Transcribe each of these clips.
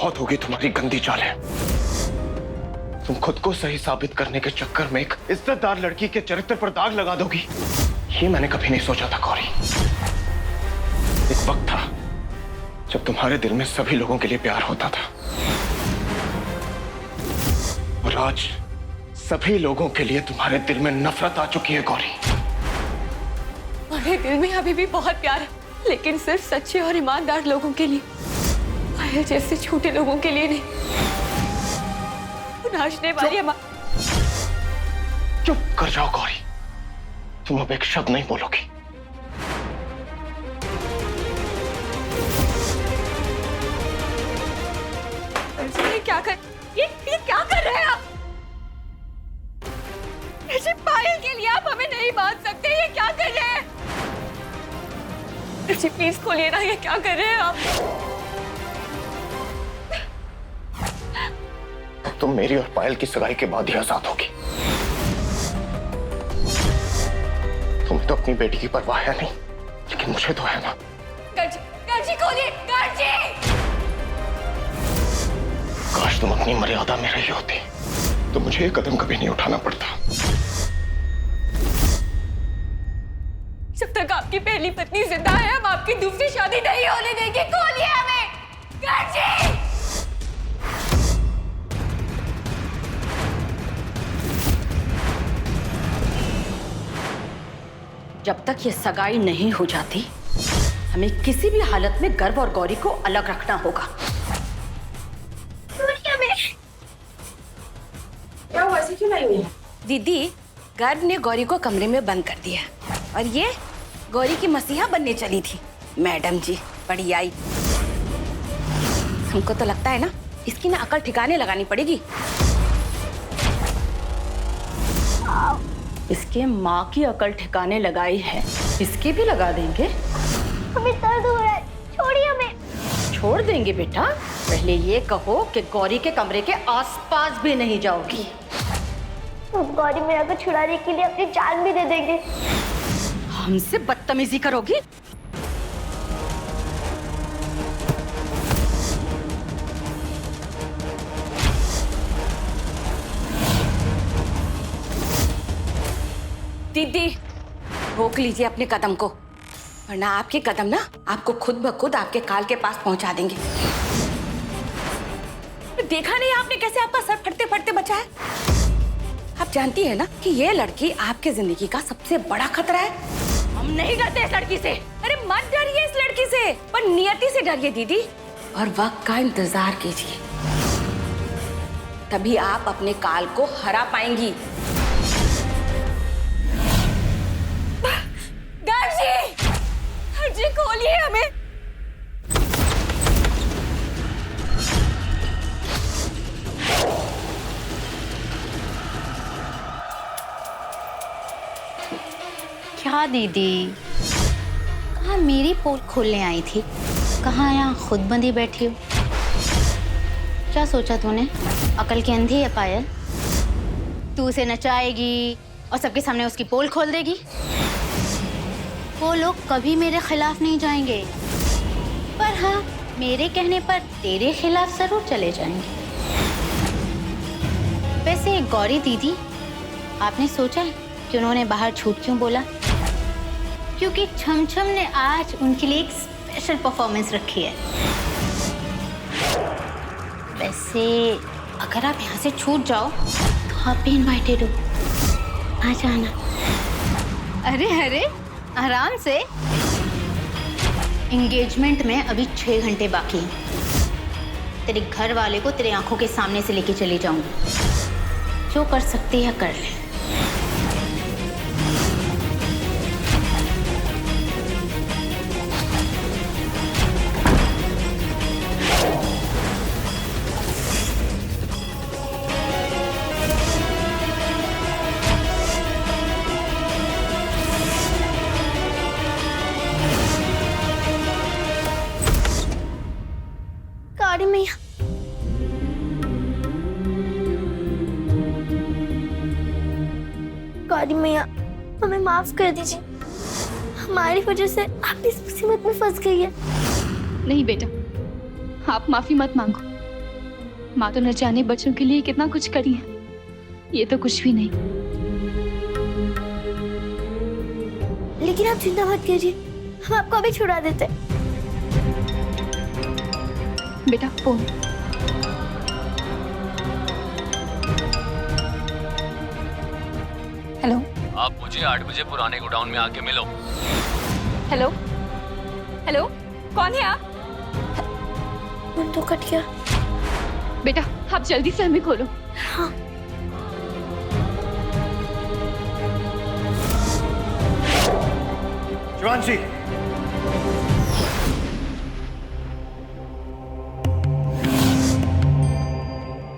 बहुत होगी तुम्हारी गंदी चालें। तुम खुद को सही साबित करने के चक्कर में एक इज्जतदार लड़की के चरित्र पर दाग लगा दोगी, ये मैंने कभी नहीं सोचा था गौरी। एक वक्त था जब तुम्हारे दिल में सभी लोगों के लिए प्यार होता था, और आज सभी लोगों के लिए तुम्हारे दिल में नफरत आ चुकी है गौरी। मेरे दिल में अभी भी बहुत प्यार है, लेकिन सिर्फ सच्चे और ईमानदार लोगों के लिए, पायल जैसे छोटे लोगों के लिए नहीं। नाचने वाली चुप कर जाओ गौरी, तुम अब एक शब्द नहीं बोलोगी। ये क्या कर रहे हैं आप? ऐसे पायल के लिए आप हमें नहीं मान सकते। ये क्या कर रहे हैं? जी प्लीज खोलिए ना, ये क्या कर रहे हैं आप? तुम मेरी और पायल की सगाई के बाद ही आजाद होगी। तुम्हें तो अपनी बेटी की परवाह है नहीं, लेकिन मुझे तो है ना। गर्जी खोलिए, गर्जी! काश तुम अपनी मर्यादा में रही होती तो मुझे ये कदम कभी नहीं उठाना पड़ता। जब तक आपकी पहली पत्नी जिंदा है, हम आपकी दूसरी शादी नहीं होने देंगे। खोलिए हमें, गर्जी! जब तक ये सगाई नहीं हो जाती, हमें किसी भी हालत में गर्व और गौरी को अलग रखना होगा। क्या हुआ, ऐसे क्यों लाई हुई है? दीदी, गर्व ने गौरी को कमरे में बंद कर दिया और ये गौरी की मसीहा बनने चली थी। मैडम जी बड़ी आई। हमको तो लगता है ना, इसकी ना अकल ठिकाने लगानी पड़ेगी। इसके माँ की अकल ठिकाने लगाई है, इसके भी लगा देंगे। हमें दर्द हो रहा है, छोड़िए हमें। छोड़ देंगे बेटा, पहले ये कहो कि गौरी के कमरे के आसपास भी नहीं जाओगी। गौरी मेरा को छुड़ाने के लिए अपनी जान भी दे देंगे। हमसे बदतमीजी करोगी? दीदी रोक लीजिए अपने कदम को, वरना आपके कदम ना आपको खुद ब खुद आपके काल के पास पहुंचा देंगे। देखा नहीं आपने कैसे आपका सर फटते फटते बचा है? आप जानती है ना कि ये लड़की आपके जिंदगी का सबसे बड़ा खतरा है। हम नहीं डरते इस लड़की से। अरे मत डरिए इस लड़की से, पर नियति से डरिए दीदी, और वक्त का इंतजार कीजिए, तभी आप अपने काल को हरा पाएंगी। गर्जी खोलिए हमें। क्या दीदी, कहाँ मेरी पोल खोलने आई थी, कहाँ यहाँ खुद बंदी बैठी हो? क्या सोचा तूने? अकल की अंधी है पायल? तू उसे नचाएगी और सबके सामने उसकी पोल खोल देगी? वो लोग कभी मेरे खिलाफ नहीं जाएंगे, पर हाँ, मेरे कहने पर तेरे खिलाफ जरूर चले जाएंगे। वैसे गौरी दीदी, आपने सोचा है कि उन्होंने बाहर झूठ क्यों बोला? क्योंकि छमछम ने आज उनके लिए एक स्पेशल परफॉर्मेंस रखी है। वैसे अगर आप यहाँ से छूट जाओ तो आप भी इनवाइटेड हो, आ जाना। अरे अरे आराम से, एंगेजमेंट में अभी 6 घंटे बाकी हैं। तेरे घर वाले को तेरे आंखों के सामने से लेके चले जाऊंगी। जो कर सकती है कर ले। गौरी मैया, गौरी मैया, हमें माफ कर दीजिए। हमारी वजह से आप इस मुसीबत में फंस गई है। नहीं बेटा, आप माफी मत मांगो। माँ तो न जाने बच्चों के लिए कितना कुछ करी है, ये तो कुछ भी नहीं। लेकिन आप चिंता मत कीजिए, हम आपको अभी छुड़ा देते। बेटा फोन। हेलो। आप मुझे 8 बजे पुराने गोडाउन में आके मिलो। हेलो हेलो, कौन है आप? फोन तो कट गया। बेटा आप जल्दी से हमें खोलो। हाँ। शिवांशी,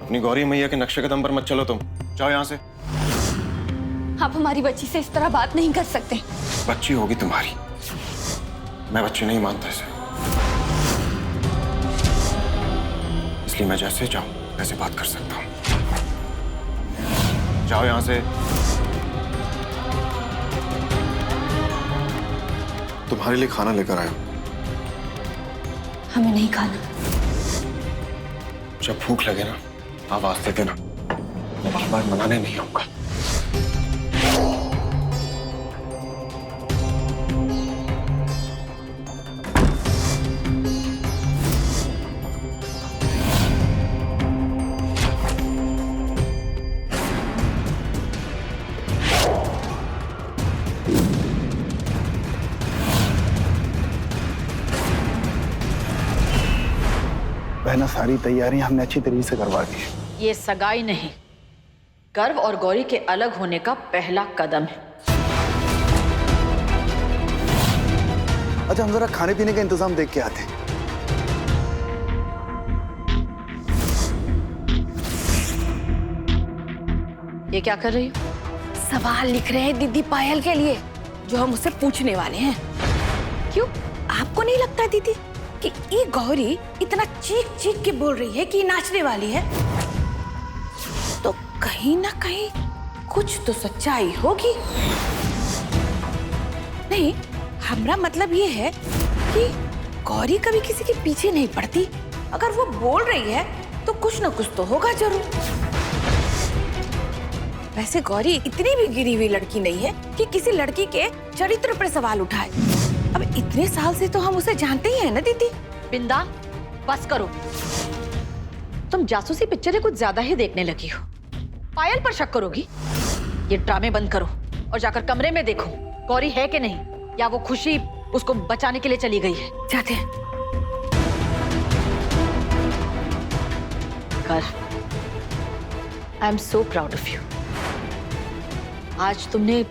अपनी गौरी मैया के नक्शे कदम पर मत चलो, तुम जाओ यहाँ से। आप हमारी बच्ची से इस तरह बात नहीं कर सकते। बच्ची होगी तुम्हारी, मैं बच्ची नहीं मानता इसे, इसलिए मैं जैसे चाहूं वैसे बात कर सकता हूं। जाओ यहां से। तुम्हारे लिए खाना लेकर आया। हमें नहीं खाना। जब भूख लगे ना आवाज दे देना, मैं बार-बार मनाने नहीं आऊंगा। बहना, सारी तैयारियां हमने अच्छी तरीके से करवा दी है। ये सगाई नहीं, गर्व और गौरी के अलग होने का पहला कदम है। अच्छा, हम जरा खाने पीने का इंतजाम देख के आते हैं। ये क्या कर रही हो? सवाल लिख रहे हैं दीदी पायल के लिए, जो हम उससे पूछने वाले हैं। क्यों, आपको नहीं लगता दीदी कि ये गौरी इतना चीख चीख के बोल रही है कि नाचने वाली है, तो कहीं ना कहीं कुछ तो सच्चाई होगी। नहीं, हमारा मतलब ये है कि गौरी कभी किसी के पीछे नहीं पड़ती। अगर वो बोल रही है तो कुछ ना कुछ तो होगा जरूर। वैसे गौरी इतनी भी गिरी हुई लड़की नहीं है कि किसी लड़की के चरित्र पर सवाल उठाए। अब इतने साल से तो हम उसे जानते ही हैं ना दीदी। बिंदा, बस करो। तुम जासूसी पिक्चरें कुछ ज्यादा ही देखने लगी हो। पायल पर शक करोगी? ये ड्रामे बंद करो और जाकर कमरे में देखो गौरी है कि नहीं, या वो खुशी उसको बचाने के लिए चली गई है। जाते हैं। I am so proud of you. आज तुमने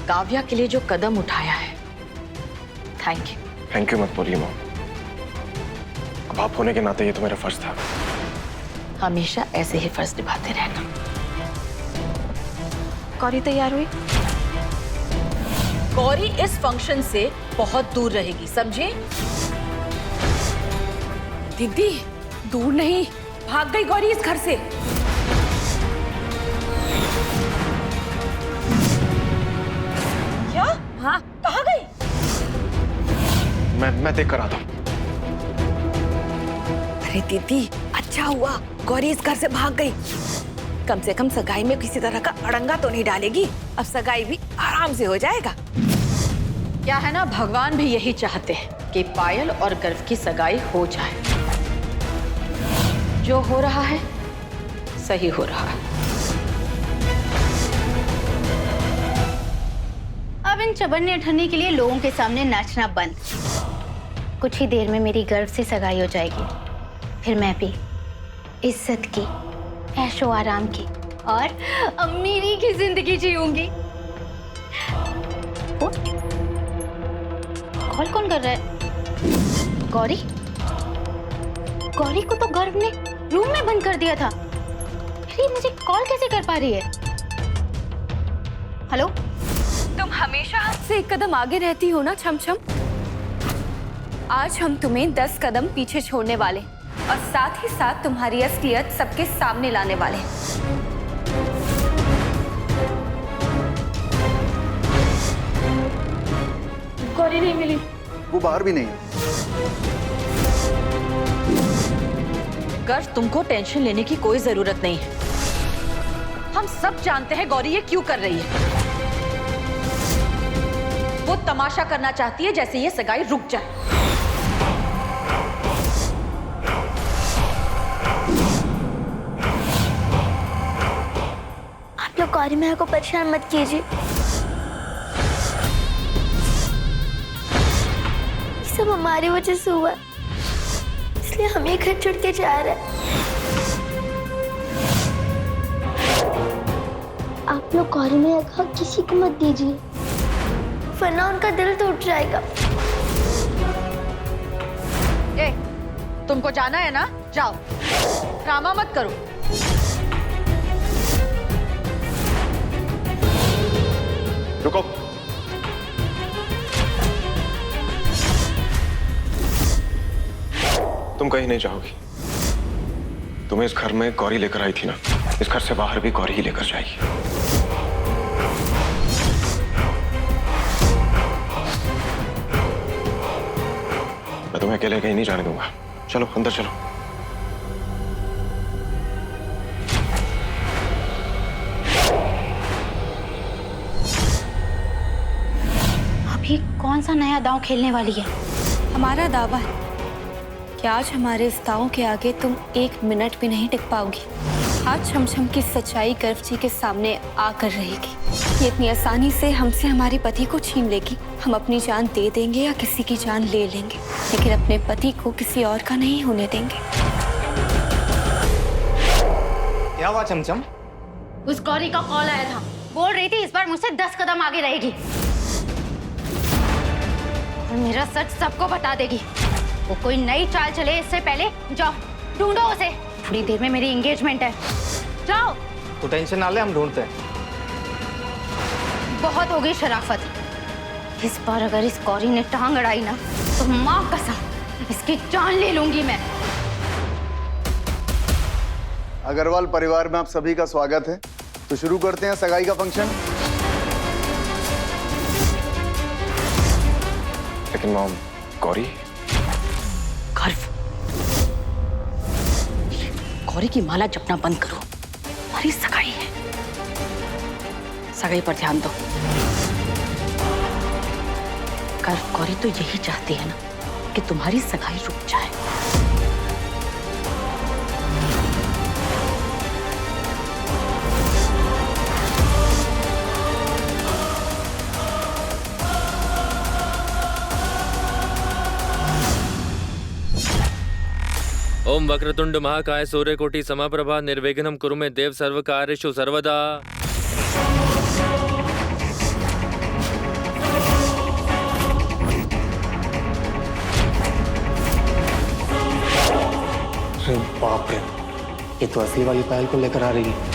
काव्या के लिए जो कदम उठाया है, थैंक यू। थैंक यू मत बोलिए मॉम, अब आप होने के नाते ये तो मेरा फर्ज था। हमेशा ऐसे ही फर्ज निभाते रहना। गौरी तैयार हुई? गौरी इस फंक्शन से बहुत दूर रहेगी, समझे? दीदी, दूर नहीं, भाग गई गौरी इस घर से। क्या? हाँ, कहाँ गई? मैं देख कर आता हूँ। अरे दीदी, अच्छा हुआ गौरी इस घर से भाग गई। कम से कम सगाई में किसी तरह का अड़ंगा तो नहीं डालेगी। अब सगाई भी आराम से हो जाएगा। क्या है ना, भगवान भी यही चाहते हैं कि पायल और गर्व की सगाई हो जाए। जो हो रहा है सही हो रहा है। अब इन चबन्ने अठन्नी के लिए लोगों के सामने नाचना बंद। कुछ ही देर में मेरी गर्व से सगाई हो जाएगी, फिर मैं भी इज्जत की, ऐशो आराम की और अमीरी की जिंदगी जीऊंगी। कॉल कौन कर रहा है? गौरी? गौरी को तो गर्व ने रूम में बंद कर दिया था, फिर ये मुझे कॉल कैसे कर पा रही है? हेलो? तुम हमेशा हमसे एक कदम आगे रहती हो ना छमछम। आज हम तुम्हें 10 कदम पीछे छोड़ने वाले और साथ ही साथ तुम्हारी असलियत सबके सामने लाने वाले। गौरी नहीं मिली। वो बाहर भी नहीं है। गर्व, तुमको टेंशन लेने की कोई जरूरत नहीं है। हम सब जानते हैं गौरी ये क्यों कर रही है। वो तमाशा करना चाहती है जैसे ये सगाई रुक जाए। आप लोग गौरी मैया को परेशान मत कीजिए। ये सब हमारी वजह से हुआ, इसलिए हम ये घर छोड़ के जा रहे हैं। आप लोग गौरी मैया का किसी को मत दीजिए, वरना उनका दिल टूट जाएगा। ए, तुमको जाना है ना, जाओ, ड्रामा मत करो। रुको। तुम कहीं नहीं जाओगी। तुम्हें इस घर में गौरी लेकर आई थी ना, इस घर से बाहर भी गौरी ही लेकर जाएगी। मैं तुम्हें अकेले कहीं नहीं जाने दूंगा। चलो अंदर चलो। अभी कौन सा नया दांव खेलने वाली है? हमारा दावा है कि आज हमारे इस दांव के आगे तुम 1 मिनट भी नहीं टिक पाओगी। आज छमछम की सच्चाई गर्व जी के सामने आकर रहेगी। ये इतनी आसानी से हमसे हमारे पति को छीन लेगी। हम अपनी जान दे देंगे या किसी की जान ले लेंगे, लेकिन अपने पति को किसी और का नहीं होने देंगे। क्या हुआ चमचम? उस गौरी का कॉल आया था, बोल रही थी इस बार मुझसे 10 कदम आगे रहेगी और मेरा सच सबको बता देगी। वो कोई नई चाल चले इससे पहले जाओ ढूंढो उसे। थोड़ी देर में मेरी एंगेजमेंट है, जाओ। तू टेंशन ना ले, हम ढूंढते हैं। बहुत हो गई शराफत। इस बार अगर इस गौरी ने टांग अड़ाई ना तो माँ कसम इसकी जान ले लूंगी मैं। अग्रवाल परिवार में आप सभी का स्वागत है। तो शुरू करते हैं सगाई का फंक्शन। लेकिन मॉम, गौरी? गर्व, गौरी की माला जपना बंद करो। हमारी सगाई है, सगाई पर ध्यान दो। गर्व, गौरी तो यही चाहती है ना कि तुम्हारी सगाई रुक जाए। ओम वक्रतुंड महाकाय सूर्यकोटि समप्रभा निर्विघ्नं कुरु मे देव सर्वकार्येषु सर्वदा। बाप रे, ये तो असली वाली पायल को लेकर आ रही है।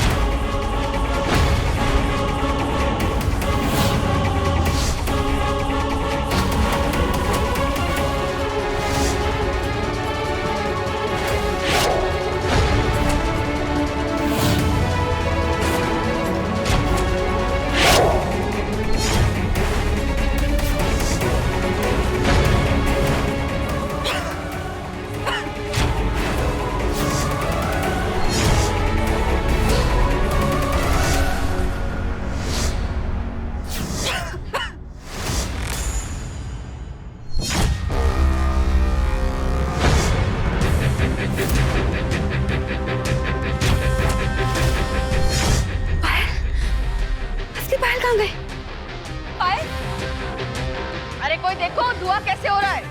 अरे कोई देखो धुआं कैसे हो रहा है।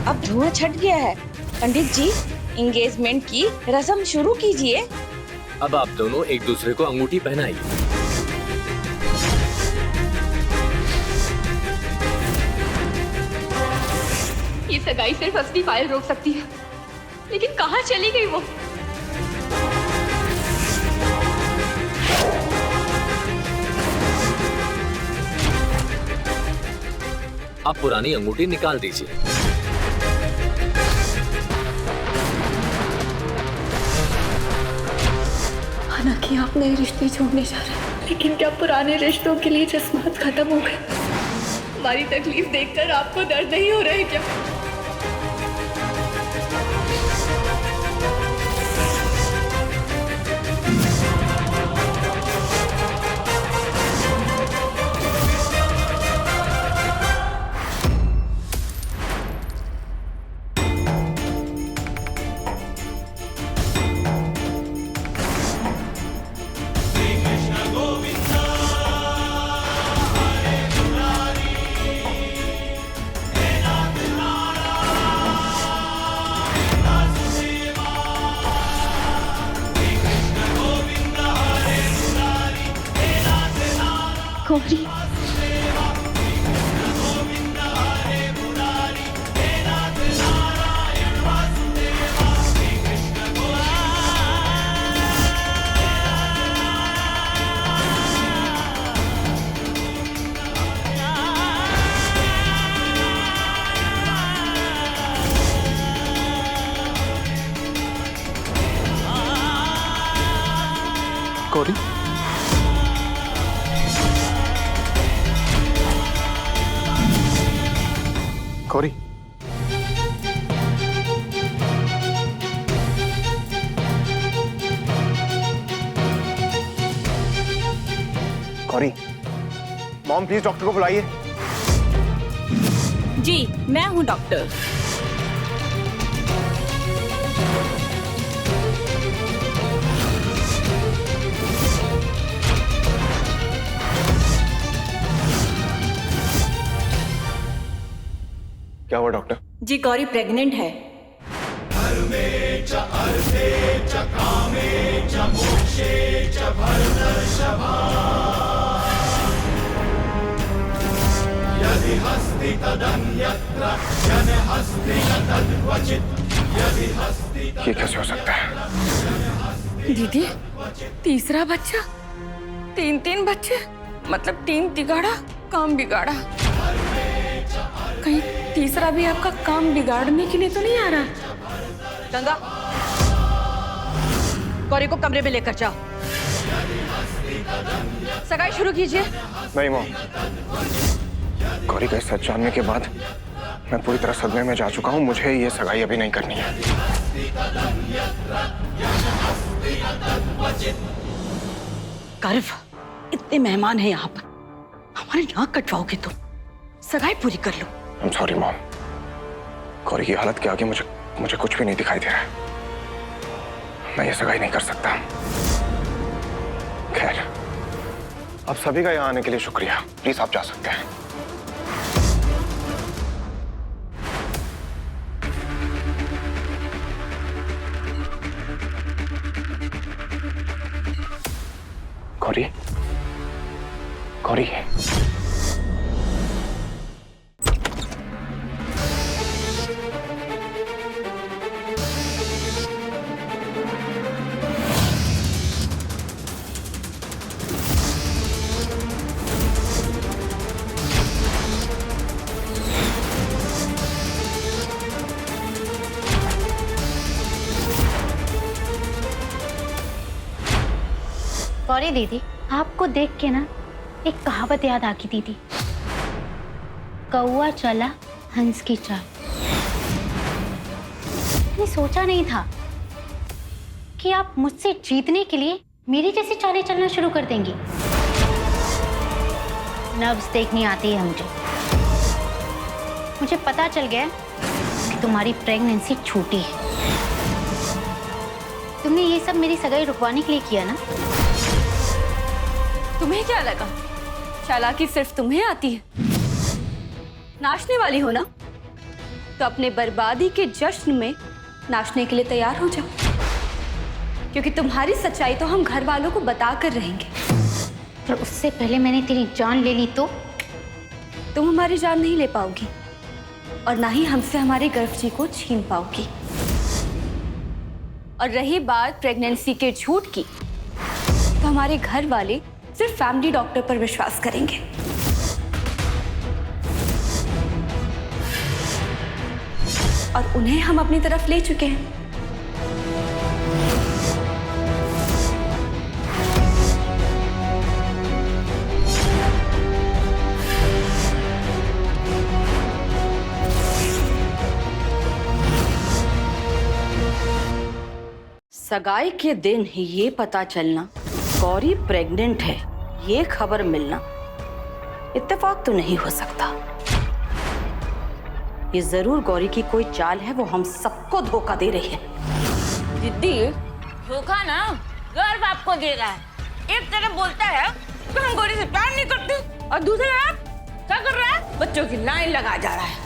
अब धुआं छट गया है। पंडित जी, एंगेजमेंट की रस्म शुरू कीजिए। अब आप दोनों एक दूसरे को अंगूठी पहनाइए। ये सगाई सिर्फ असली पायल रोक सकती है, लेकिन कहाँ चली गई वो? आप पुरानी अंगूठी निकाल दीजिए। हालांकि आप नए रिश्ते छोड़ने जा रहे हैं, लेकिन क्या पुराने रिश्तों के लिए जज्बात खत्म हो गए? हमारी तकलीफ देखकर आपको दर्द नहीं हो रहा है क्या? Gauri Gauri Gauri Gauri, mom please doctor को बुलाइए। जी मैं हूँ डॉक्टर। क्या हुआ डॉक्टर? जी गौरी प्रेग्नेंट है। ये कैसे हो सकता है? दीदी तीसरा बच्चा, तीन बच्चे, मतलब 3 तिगाड़ा काम बिगाड़ा। कहीं तीसरा भी आपका काम बिगाड़ने के लिए तो नहीं आ रहा? गंगा, गौरी को कमरे में लेकर जाओ। सगाई शुरू कीजिए। नहीं मॉम, गौरी का सच जानने के बाद मैं पूरी तरह सदमे में जा चुका हूँ। मुझे ये सगाई अभी नहीं करनी है। गर्व, इतने मेहमान हैं यहाँ पर, हमारे नाक कटवाओगे तुम? सगाई पूरी कर लो। I'm sorry मॉम, गौरी की हालत के आगे मुझे कुछ भी नहीं दिखाई दे रहा है। मैं ये सगाई नहीं कर सकता। खैर, आप सभी का यहाँ आने के लिए शुक्रिया। प्लीज आप जा सकते हैं। गौरी, गौरी गौरी दीदी, आपको देख के ना एक कहावत याद आ गई दीदी। कौआ चला हंस की चाल। मैंने सोचा नहीं था कि आप मुझसे जीतने के लिए मेरी जैसी चालें चलना शुरू कर देंगी। नर्व्स देखनी आती है मुझे पता चल गया कि तुम्हारी प्रेगनेंसी छूटी है। तुमने ये सब मेरी सगाई रुकवाने के लिए किया ना? तुम्हें क्या लगा चालाकी सिर्फ तुम्हें आती है? नाचने वाली हो ना, तो अपने बर्बादी के जश्न में नाचने के लिए तैयार हो जाओ, क्योंकि तुम्हारी सच्चाई तो हम घर वालों को बता कर रहेंगे। पर उससे पहले मैंने तेरी जान ले ली तो? तुम हमारी जान नहीं ले पाओगी और ना ही हमसे हमारी गर्भजी को छीन पाओगी। और रही बात प्रेगनेंसी के झूठ की, तो हमारे घर वाले सिर्फ फैमिली डॉक्टर पर विश्वास करेंगे। और उन्हें हम अपनी तरफ ले चुके हैं। सगाई के दिन ही ये पता चलना गौरी प्रेग्नेंट है, ये खबर मिलना इत्तेफाक तो नहीं हो सकता। ये जरूर गौरी की कोई चाल है, वो हम सबको धोखा दे रही है। दीदी, धोखा ना गर्व आपको दे रहा है। एक तरफ बोलता है कि हम गौरी से प्यार नहीं करते, और दूसरी तरफ क्या कर रहा है? बच्चों की लाइन लगा जा रहा है।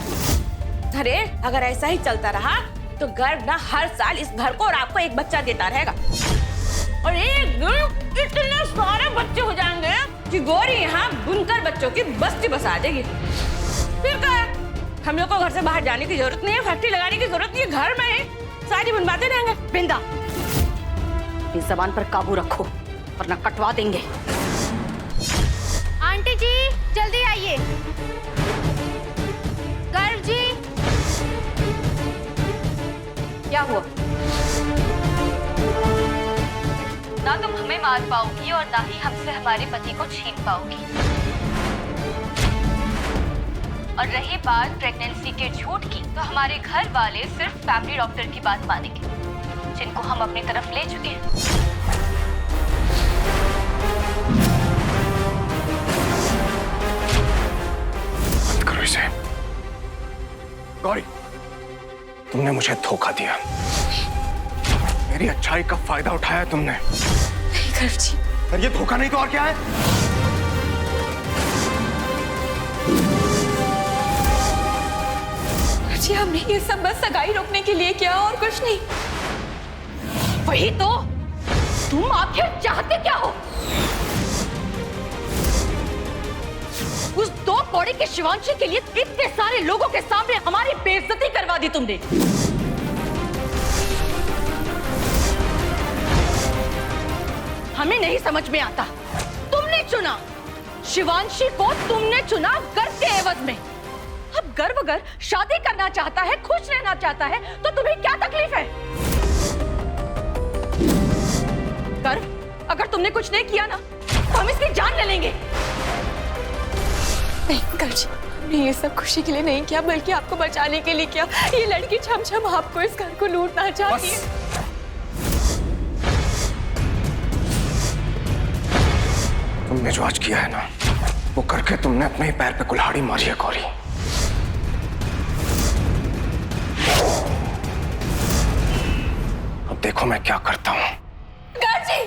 अरे अगर ऐसा ही चलता रहा तो गर्व ना हर साल इस घर को और आपको एक बच्चा देता रहेगा, और एक दिन इतने सारे बच्चे हो जाएंगे कि गौरी यहाँ बुनकर बच्चों की बस्ती बसा देगी। फिर क्या है? हम लोग को घर से बाहर जाने की जरूरत नहीं है, फैक्ट्री लगाने की जरूरत नहीं है, घर में ही सारी बनवाते रहेंगे। बिंदा, इस जबान पर काबू रखो वरना कटवा देंगे। आंटी जी जल्दी आइए। गर्व जी। क्या हुआ? ना तुम हमें मार पाओगी और ना ही हमसे हमारे पति को छीन पाओगी। और रही बात प्रेगनेंसी के झूठ की, तो हमारे घर वाले सिर्फ फैमिली डॉक्टर की बात मानेंगे, जिनको हम अपनी तरफ ले चुके हैं। बंद करो इसे। गौरी, तुमने मुझे धोखा दिया, मेरी अच्छाई का फायदा उठाया तुमने। नहीं गर्व जी। अरे ये धोखा नहीं तो और क्या है? जी हमने ये सब बस सगाई रोकने के लिए किया और कुछ नहीं। वही तो, तुम आखिर चाहते क्या हो? उस दो कौड़ी के शिवांशी के लिए इतने सारे लोगों के सामने हमारी बेइज्जती करवा दी तुमने। हमें नहीं समझ में आता, तुमने चुना शिवांशी को, तुमने चुना गर्व के एवज में। अब गर्व अगर शादी करना चाहता है, खुश रहना चाहता है, तो तुम्हें क्या तकलीफ है? गर्व, अगर तुमने कुछ नहीं किया ना तो हम इसकी जान ले लेंगे। नहीं गर्व जी, हमने ये सब खुशी के लिए नहीं किया, बल्कि आपको बचाने के लिए किया। ये लड़की छम आपको इस घर को लूटना चाहती है। तुमने जो आज किया है ना, वो करके तुमने अपने ही पैर पे कुल्हाड़ी मारी है गौरी। अब देखो मैं क्या करता हूँ। गर्व जी!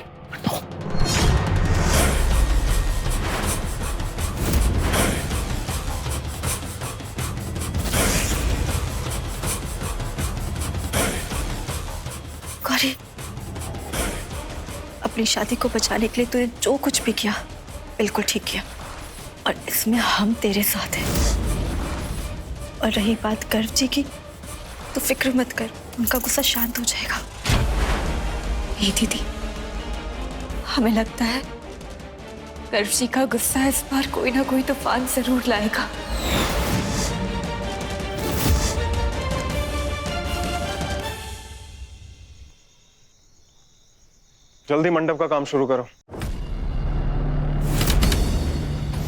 गौरी, अपनी शादी को बचाने के लिए तूने जो कुछ भी किया बिल्कुल ठीक किया, और इसमें हम तेरे साथ हैं। और रही बात गर्व जी की, तो फिक्र मत कर, उनका गुस्सा शांत हो जाएगा। ये दीदी, हमें लगता है गर्व जी का गुस्सा इस बार कोई ना कोई तूफान जरूर लाएगा। जल्दी मंडप का काम शुरू करो।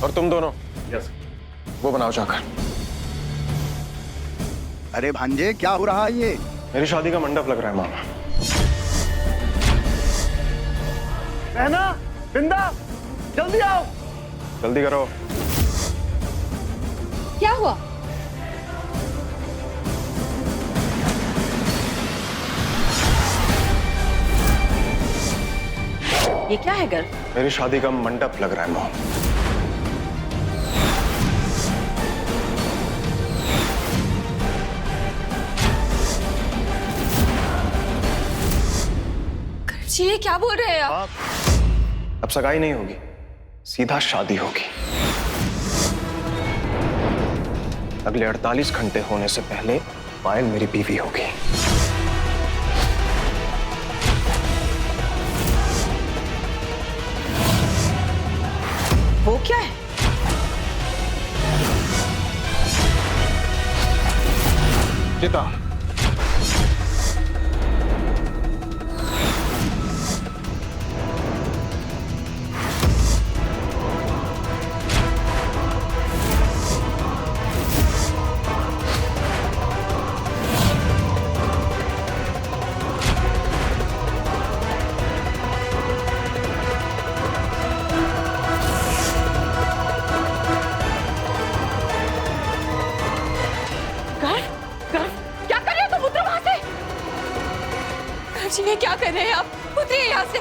और तुम दोनों वो बनाओ जाकर। अरे भांजे, क्या हो रहा है ये? मेरी शादी का मंडप लग रहा है मामा। रहना, बिंदा, जल्दी आओ। जल्दी करो। क्या हुआ? ये क्या है गर्व? मेरी शादी का मंडप लग रहा है मामा। जी ये क्या बोल रहे हैं आप? अब सगाई नहीं होगी, सीधा शादी होगी। अगले 48 घंटे होने से पहले पायल मेरी बीवी होगी। वो क्या है? चिता। ये क्या कर रहे हैं आप? उतरिए यहाँ से।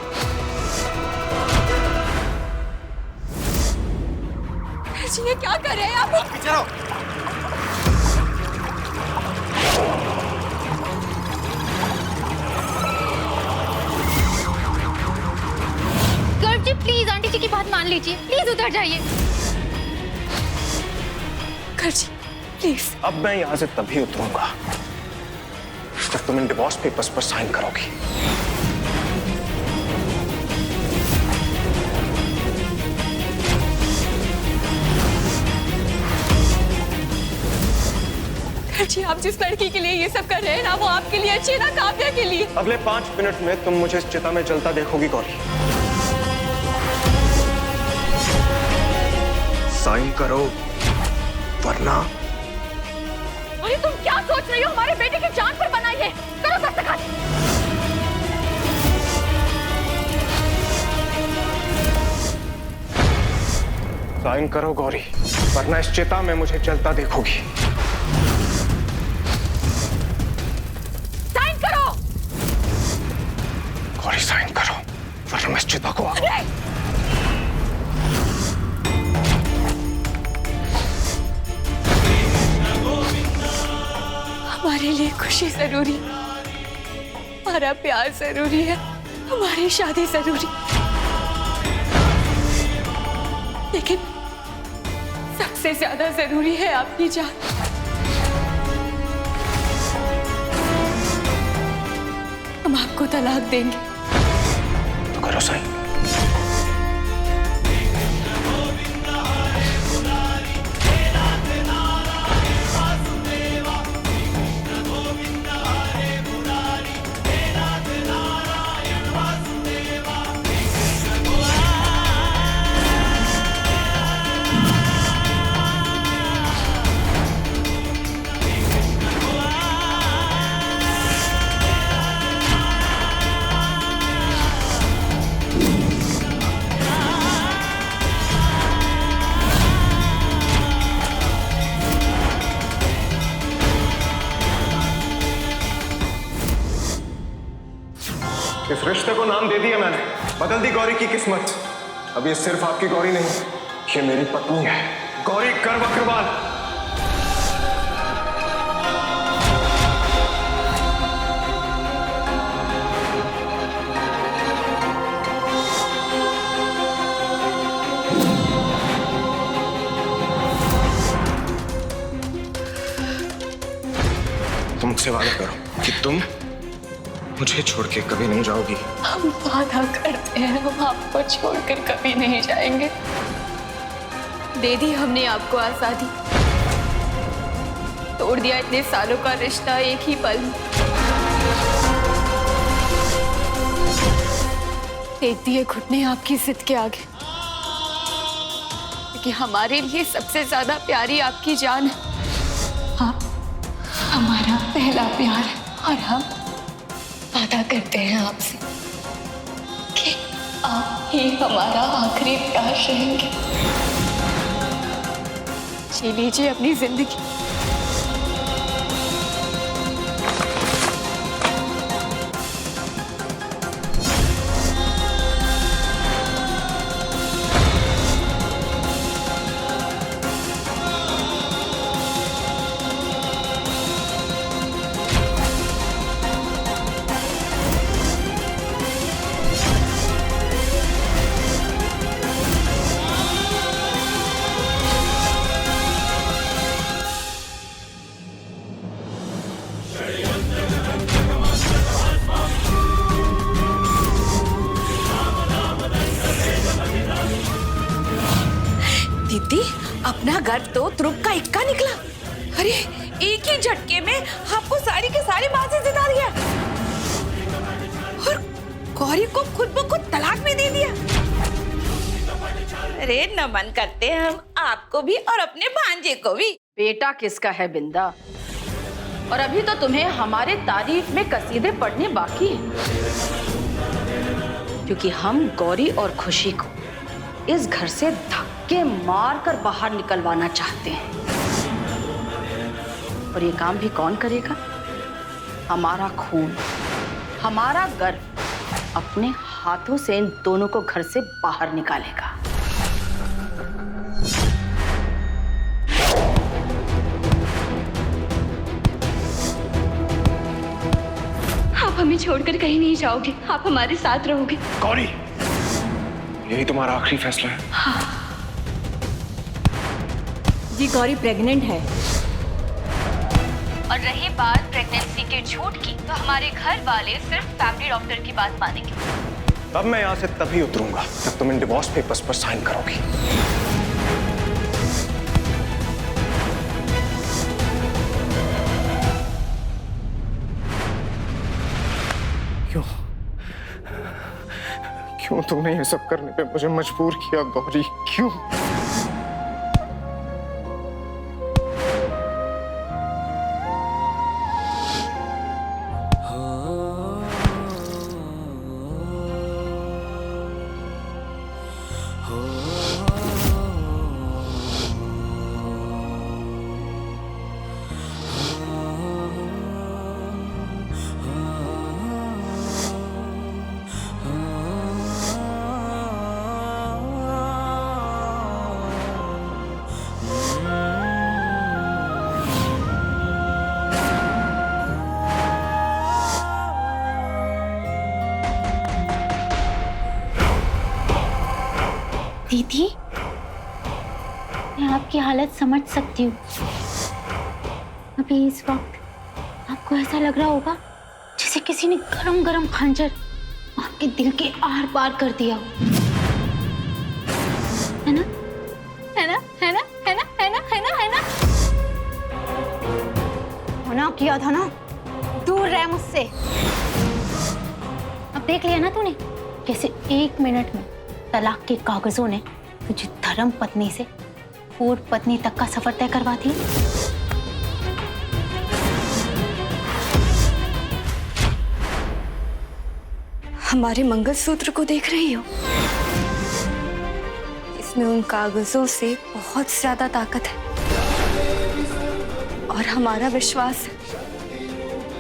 ये क्या कर रहे हैं आप? पीछे रहो। गर्व जी प्लीज आंटी जी की बात मान लीजिए, प्लीज उतर जाइए। कर जी प्लीज। अब मैं यहां से तभी उतरूंगा जब तुम इन डिवोर्स पेपर्स पर साइन करोगी। जी आप जिस लड़की के लिए ये सब कर रहे हैं ना, वो आपके लिए अच्छी है ना काव्या के लिए। अगले 5 मिनट में तुम मुझे इस चिता में जलता देखोगी गौरी। साइन करो वरना। अरे तुम क्या सोच रही हो? हमारे बेटे की जान पर बनाई है। करो दस्तखत। साइन करो गौरी, वरना इस चिता में मुझे जलता देखोगी। साइन करो। गौरी साइन करो, वरना मैं इस चिता को हमारे लिए खुशी जरूरी, हमारा प्यार जरूरी है, हमारी शादी जरूरी, लेकिन सबसे ज्यादा जरूरी है आपकी जान। हम आपको तलाक देंगे। तो करो साइन। इस रिश्ते को नाम दे दिया मैंने, बदल दी गौरी की किस्मत। अब ये सिर्फ आपकी गौरी नहीं, ये मेरी पत्नी है, गौरी गर्व अग्रवाल। तुम मुझसे वादा करो कि तुम मुझे छोड़ के कभी नहीं जाओगी। हम वादा करते हैं, हम आपको छोड़कर कभी नहीं जाएंगे। दे दी हमने आपको आजादी, तोड़ दिया इतने सालों का रिश्ता एक ही पल में। देख दिए घुटने आपकी जिद के आगे, क्योंकि हमारे लिए सबसे ज्यादा प्यारी आपकी जान है। आप हमारा पहला प्यार है और हम वादा करते हैं आपसे कि आप ही हमारा आखिरी प्यार रहेंगे। जी लीजिए अपनी जिंदगी। दीदी, अपना गर्व तो ध्रुव का इक्का निकला। अरे एक ही झटके में आपको सारी के सारी बातें जिता दिया और गौरी को खुद ब खुद तलाक में दे दिया। अरे नमन करते हैं हम आपको भी और अपने भांजे को भी। बेटा किसका है बिंदा? और अभी तो तुम्हें हमारे तारीफ में कसीदे पढ़ने बाकी हैं, क्योंकि हम गौरी और खुशी को इस घर से धक्के मार कर बाहर निकलवाना चाहते हैं। और ये काम भी कौन करेगा? हमारा खून, हमारा गर्व अपने हाथों से इन दोनों को घर से बाहर निकालेगा। आप हमें छोड़कर कहीं नहीं जाओगे, आप हमारे साथ रहोगे। गौरी, यही तुम्हारा आखिरी फैसला है? जी गौरी प्रेग्नेंट है। और रही बात प्रेगनेंसी के झूठ की, तो हमारे घर वाले सिर्फ फैमिली डॉक्टर की बात मानेंगे। अब मैं यहाँ से तभी उतरूंगा जब तुम इन डिवोर्स पेपर्स पर साइन करोगी। क्यों तुमने ये सब करने पे मुझे मजबूर किया गौरी? क्यों? दीदी, मैं आपकी हालत समझ सकती हूँ। अभी इस वक्त आपको ऐसा लग रहा होगा जैसे किसी ने गरम गरम खंजर आपके दिल के आर पार कर दिया हो, है ना? है ना? है ना? है ना? है ना? है ना? है ना? मना किया था ना, दूर रह मुझसे। अब देख लिया ना तूने कैसे 1 मिनट में तलाक के कागजों ने तुझे धर्म पत्नी से पूर्व पत्नी तक का सफर तय करवा दिया। हमारे मंगलसूत्र को देख रही हो? इसमें उन कागजों से बहुत ज्यादा ताकत है और हमारा विश्वास है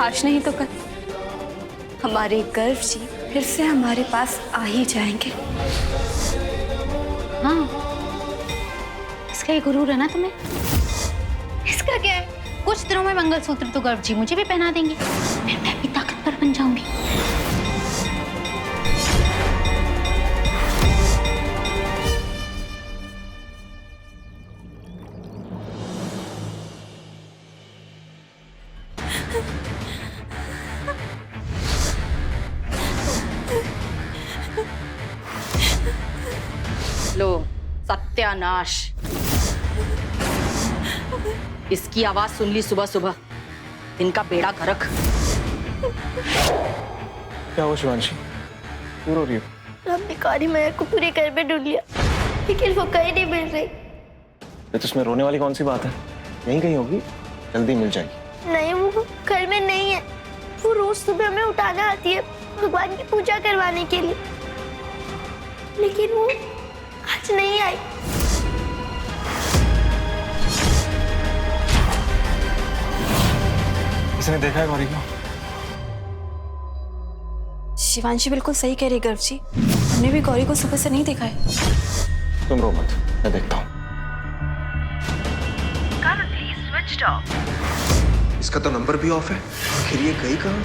आज नहीं तो कल हमारे गर्व जी फिर से हमारे पास आ ही जाएंगे। हाँ, इसका ये गुरूर है ना तुम्हें? इसका क्या है? कुछ दिनों में मंगलसूत्र तो गर्व जी मुझे भी पहना देंगे, फिर मैं भी ताकतवर बन जाऊंगी। लो सत्यानाश, इसकी आवाज सुन ली सुबह सुबह, इनका बेड़ा गर्क। क्या हुआ शिवांशी, क्यों रो रही हो? हमने गौरी मैया को पूरे घर में ढूंढ लिया लेकिन वो कहीं नहीं मिल रही। तो इसमें रोने वाली कौन सी बात है? यहीं कहीं होगी, जल्दी मिल जाएगी। नहीं, वो घर में नहीं है। वो रोज सुबह हमें उठाना आती है भगवान की पूजा करवाने के लिए, लेकिन वो आज नहीं आई। किसने देखा है गौरी को? शिवांशी बिल्कुल सही कह रही गर्व जी, हमने भी गौरी को सुबह से नहीं देखा है। तुम रो मत, मैं देखता हूँ। इसका तो नंबर भी ऑफ है, आखिर ये गई कहाँ?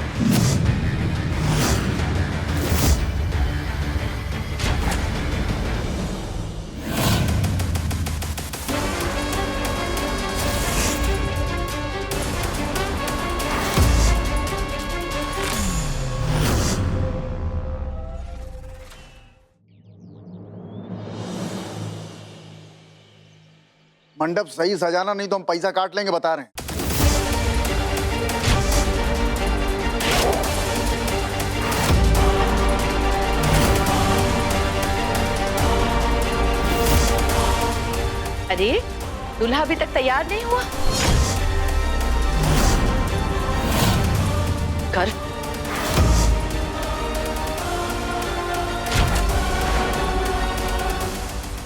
मंडप सही सजाना, नहीं तो हम पैसा काट लेंगे, बता रहे हैं। अरे दूल्हा अभी तक तैयार नहीं हुआ?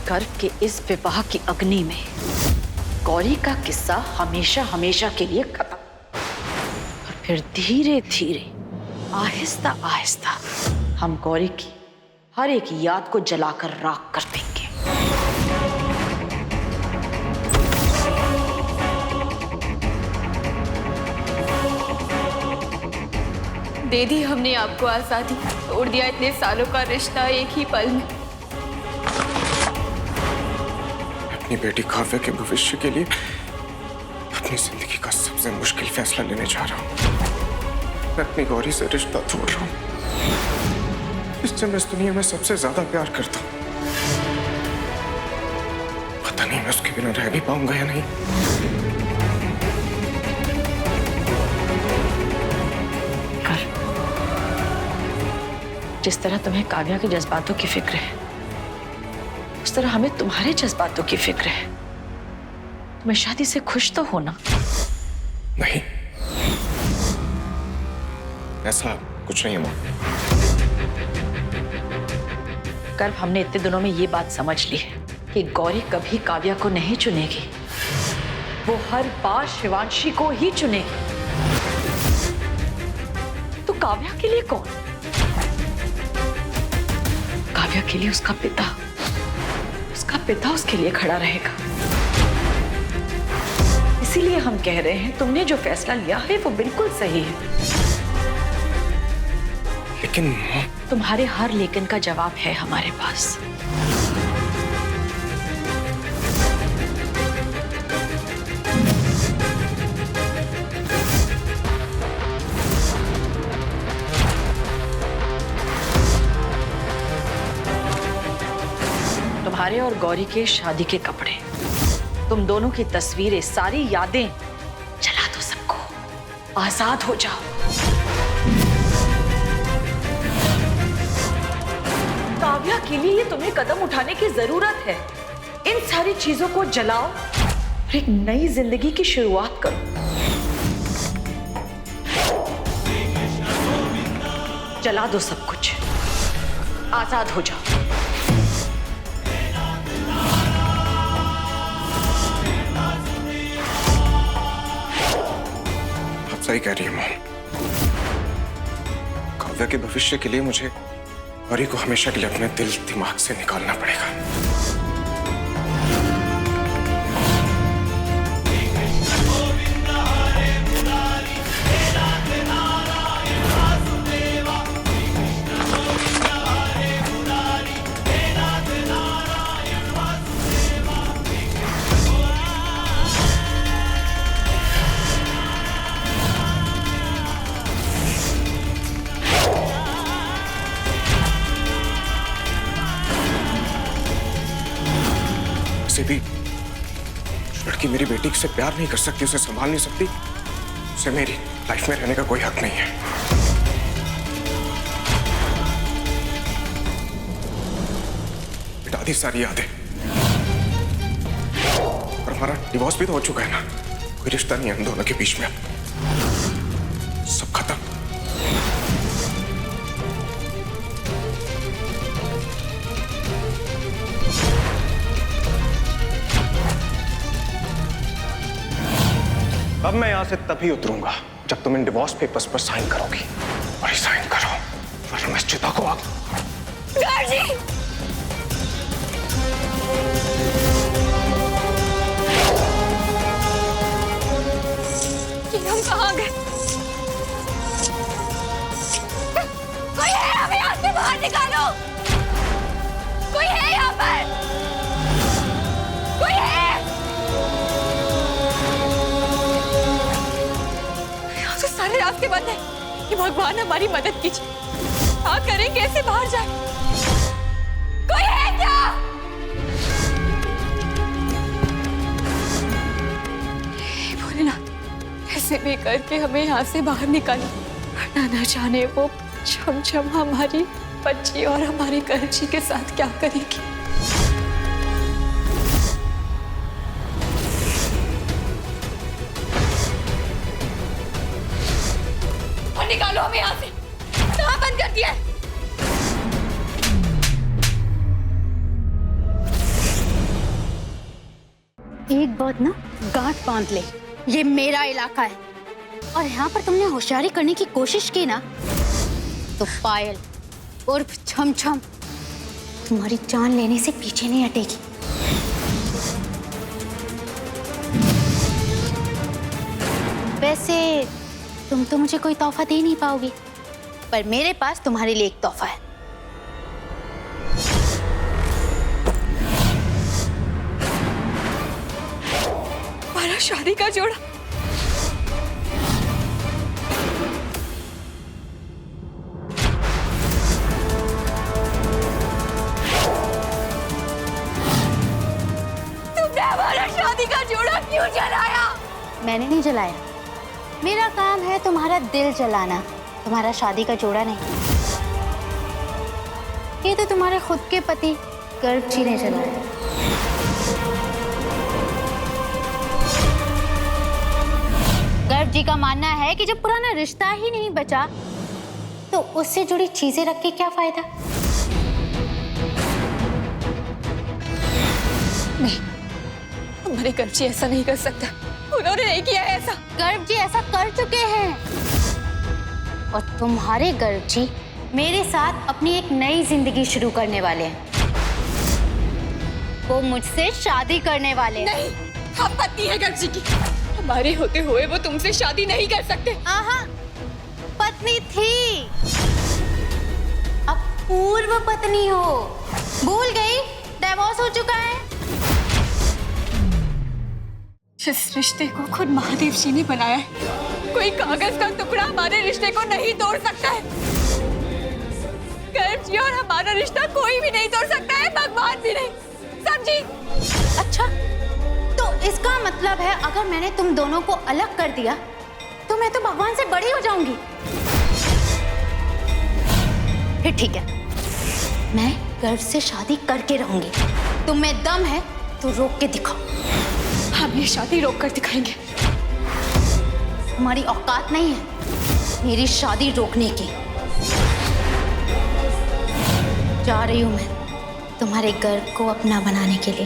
गर्व के इस विवाह की अग्नि में गौरी का किस्सा हमेशा हमेशा के लिए खत्म, और फिर धीरे धीरे आहिस्ता आहिस्ता हम गौरी की हर एक याद को जलाकर राख कर देंगे। दे दी हमने आपको आजादी, तोड़ दिया इतने सालों का रिश्ता एक ही पल में। अपनी बेटी काव्या के भविष्य के लिए अपनी जिंदगी का सबसे मुश्किल फैसला लेने जा रहा हूँ। मैं अपनी गौरी से रिश्ता तोड़ रहा हूँ, जिससे मैं इस दुनिया में सबसे ज्यादा प्यार करता हूँ। पता नहीं मैं उसके बिना रह भी पाऊंगा या नहीं। जिस तरह तुम्हें काव्या के जज्बातों की फिक्र है, उस तरह हमें तुम्हारे जज्बातों की फिक्र है। तुम्हें शादी से खुश तो हो ना? नहीं, ऐसा कुछ नहीं है मां। कर्व, हमने इतने दिनों में ये बात समझ ली है कि गौरी कभी काव्या को नहीं चुनेगी, वो हर बार शिवांशी को ही चुनेगी। तो काव्या के लिए कौन? काव्या के लिए उसका पिता उसके लिए खड़ा रहेगा। इसीलिए हम कह रहे हैं तुमने जो फैसला लिया है वो बिल्कुल सही है। लेकिन तुम्हारे हर लेकिन का जवाब है हमारे पास। तुम्हारे और गौरी के शादी के कपड़े, तुम दोनों की तस्वीरें, सारी यादें जला दो सबको, आजाद हो जाओ। काव्या के लिए तुम्हें कदम उठाने की जरूरत है। इन सारी चीजों को जलाओ और एक नई जिंदगी की शुरुआत करो। जला दो सब कुछ, आजाद हो जाओ। सही कह रही है मां। काव्या के भविष्य के लिए मुझे गौरी को हमेशा के लिए अपने दिल दिमाग से निकालना पड़ेगा। भी लड़की मेरी बेटी से प्यार नहीं कर सकती, उसे संभाल नहीं सकती, उसे मेरी लाइफ में रहने का कोई हक नहीं है। मिटा दी सारी यादें, और हमारा डिवोर्स भी तो हो चुका है ना। कोई रिश्ता नहीं है हम दोनों के बीच में, सब खत्म। अब मैं यहां से तभी उतरूंगा जब तुम इन डिवोर्स पेपर्स पर साइन करोगी, और साइन करो वरना मैं इस चिता को आग। गार्जी! कि हम कहाँ गए? कोई है? हमें यहाँ से बाहर निकालो! कोई है यहाँ पर? कोई है? सारे रास्ते बंद है। कि भगवान हमारी मदद कीजिए, क्या करें, कैसे बाहर जाए? कोई है क्या? भोलेनाथ, ऐसे भी करके हमें यहाँ से बाहर निकालो, वरना न जाने वो छम हमारी बच्ची और हमारी गर्जी के साथ क्या करेगी। निकालो हमें यहाँ से। कहाँ बंद कर दिया है? एक बात ना गांठ बांध ले, ये मेरा इलाका है, और यहाँ पर तुमने होशियारी करने की कोशिश की ना, तो पायल उर्फ छम छम तुम्हारी जान लेने से पीछे नहीं हटेगी। वैसे तुम तो मुझे कोई तोहफा दे नहीं पाओगी, पर मेरे पास तुम्हारे लिए एक तोहफा है। हमारा शादी का जोड़ा। तुमने हमारा शादी का जोड़ा क्यों जलाया? मैंने नहीं जलाया, मेरा काम है तुम्हारा दिल जलाना, तुम्हारा शादी का जोड़ा नहीं। ये तो तुम्हारे खुद के पति गर्भ जी ने जलाया। गर्भ जी का मानना है कि जब पुराना रिश्ता ही नहीं बचा तो उससे जुड़ी चीजें रख के क्या फायदा। नहीं, हमारे गर्भ जी ऐसा नहीं कर सकता, उन्होंने नहीं किया ऐसा। गर्भ जी ऐसा कर चुके हैं और तुम्हारे गर्भ जी मेरे साथ अपनी एक नई जिंदगी शुरू करने वाले हैं। वो मुझसे शादी करने वाले हैं। नहीं, हम पत्नी है गर्भ जी की, हमारे होते हुए वो तुमसे शादी नहीं कर सकते। आहा, पत्नी थी, अब पूर्व पत्नी हो। भूल गई? डिवोर्स हो चुका है। इस रिश्ते को खुद महादेव जी ने बनाया है, कोई कागज का टुकड़ा हमारे रिश्ते को नहीं तोड़ सकता है। गर्भ जी और हमारा रिश्ता कोई भी नहीं तोड़ सकता है, भगवान भी नहीं, समझी? अच्छा, तो इसका मतलब है अगर मैंने तुम दोनों को अलग कर दिया तो मैं तो भगवान से बड़ी हो जाऊंगी। फिर ठीक है, मैं गर्भ से शादी करके रहूंगी। तुम में दम है तो रोक के दिखाओ। हम ये शादी रोक कर दिखाएंगे। तुम्हारी औकात नहीं है मेरी शादी रोकने की। जा रही हूं मैं तुम्हारे गर्भ को अपना बनाने के लिए।